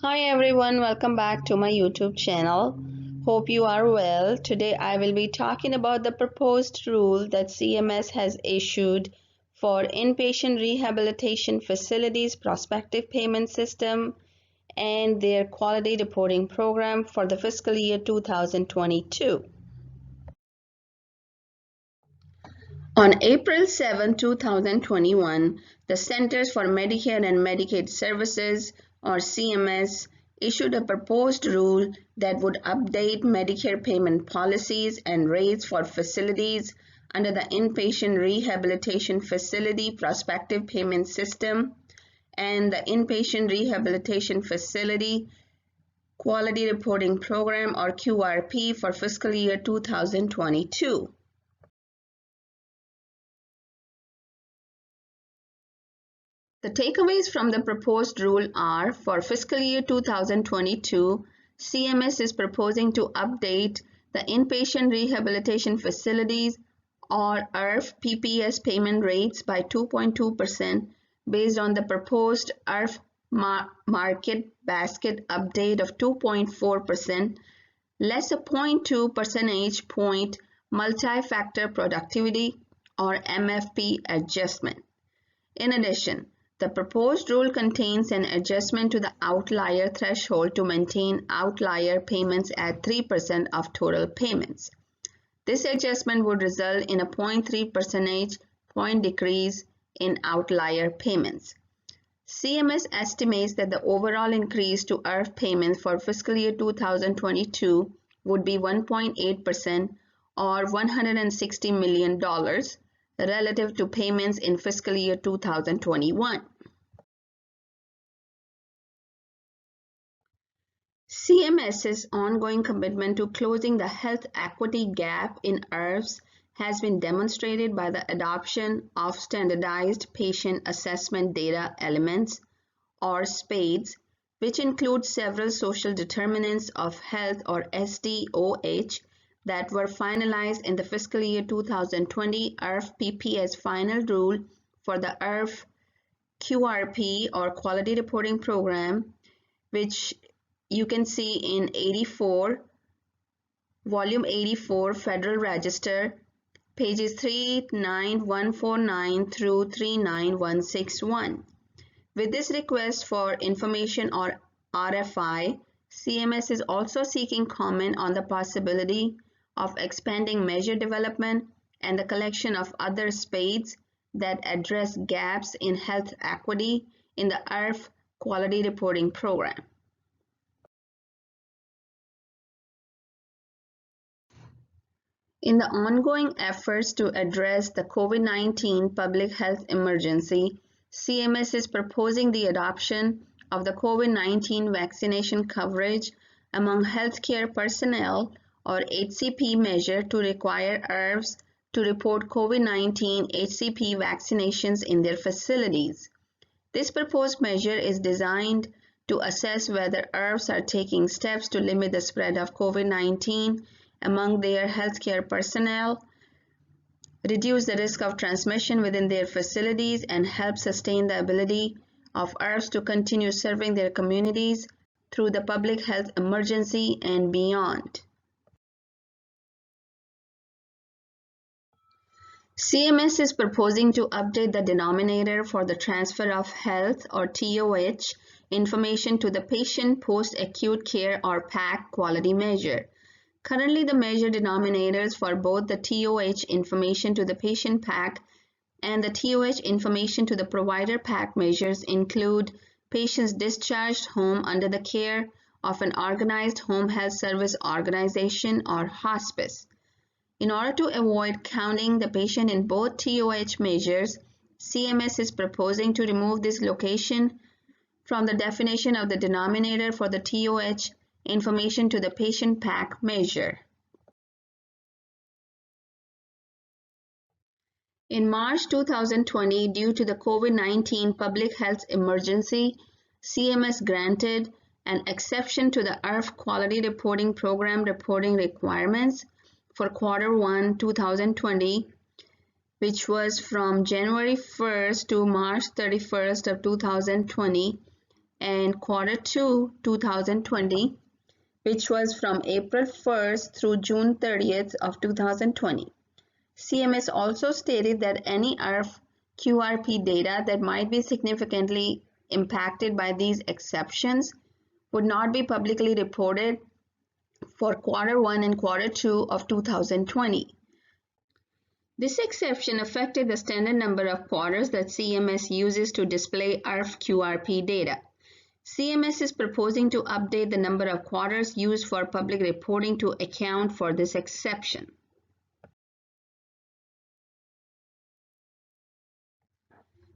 Hi everyone, welcome back to my YouTube channel. Hope you are well. Today I will be talking about the proposed rule that CMS has issued for Inpatient Rehabilitation Facilities Prospective Payment System and their quality reporting program for the fiscal year 2022. On April 7, 2021, the Centers for Medicare and Medicaid Services, or CMS, issued a proposed rule that would update Medicare payment policies and rates for facilities under the Inpatient Rehabilitation Facility Prospective Payment System and the Inpatient Rehabilitation Facility Quality Reporting Program, or QRP, for fiscal year 2022. The takeaways from the proposed rule are: for fiscal year 2022, CMS is proposing to update the Inpatient Rehabilitation Facilities or IRF PPS payment rates by 2.2% based on the proposed IRF market basket update of 2.4%, less a 0.2 percentage point multi-factor productivity or MFP adjustment. In addition, the proposed rule contains an adjustment to the outlier threshold to maintain outlier payments at 3% of total payments. This adjustment would result in a 0.3 percentage point decrease in outlier payments. CMS estimates that the overall increase to IRF payments for fiscal year 2022 would be 1.8% or $160 million relative to payments in fiscal year 2021. CMS's ongoing commitment to closing the health equity gap in IRFs has been demonstrated by the adoption of standardized patient assessment data elements, or SPADES, which include several social determinants of health, or SDOH, that were finalized in the fiscal year 2020 IRF PPS final rule for the IRF QRP, or Quality Reporting Program, which you can see in Volume 84, Federal Register, pages 39149 through 39161. With this request for information, or RFI, CMS is also seeking comment on the possibility of expanding measure development and the collection of other SPADES that address gaps in health equity in the IRF Quality Reporting Program. In the ongoing efforts to address the COVID-19 public health emergency, CMS is proposing the adoption of the COVID-19 vaccination coverage among healthcare personnel, or HCP, measure to require IRFs to report COVID-19 HCP vaccinations in their facilities. This proposed measure is designed to assess whether IRFs are taking steps to limit the spread of COVID-19 among their healthcare personnel, reduce the risk of transmission within their facilities, and help sustain the ability of IRFs to continue serving their communities through the public health emergency and beyond. CMS is proposing to update the denominator for the transfer of health, or TOH, information to the patient post-acute care, or PAC, quality measure. Currently, the measure denominators for both the TOH information to the patient PAC and the TOH information to the provider PAC measures include patients discharged home under the care of an organized home health service organization, or hospice. In order to avoid counting the patient in both TOH measures, CMS is proposing to remove this location from the definition of the denominator for the TOH information to the patient PAC measure. In March 2020, due to the COVID-19 public health emergency, CMS granted an exception to the IRF Quality Reporting Program reporting requirements for Q1 2020, which was from January 1st to March 31st of 2020, and Q2 2020, which was from April 1st through June 30th of 2020. CMS also stated that any IRF QRP data that might be significantly impacted by these exceptions would not be publicly reported for Q1 and Q2 of 2020. This exception affected the standard number of quarters that CMS uses to display IRF QRP data. CMS is proposing to update the number of quarters used for public reporting to account for this exception.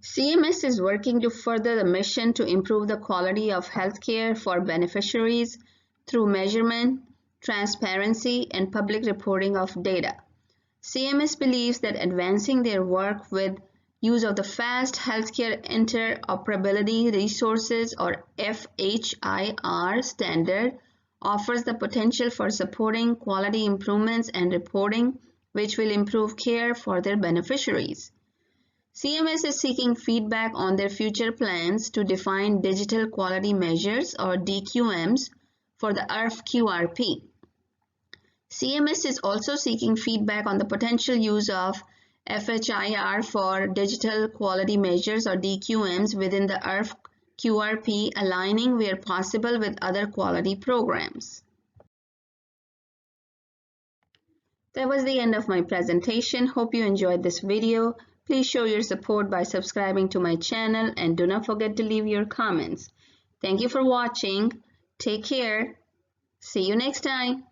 CMS is working to further the mission to improve the quality of healthcare for beneficiaries through measurement, transparency, and public reporting of data. CMS believes that advancing their work with use of the Fast Healthcare Interoperability Resources or FHIR standard offers the potential for supporting quality improvements and reporting, which will improve care for their beneficiaries. CMS is seeking feedback on their future plans to define digital quality measures or DQMs for the IRF QRP. CMS is also seeking feedback on the potential use of FHIR for digital quality measures or DQMs within the IRF QRP, aligning where possible with other quality programs. That was the end of my presentation. Hope you enjoyed this video. Please show your support by subscribing to my channel and do not forget to leave your comments. Thank you for watching. Take care. See you next time.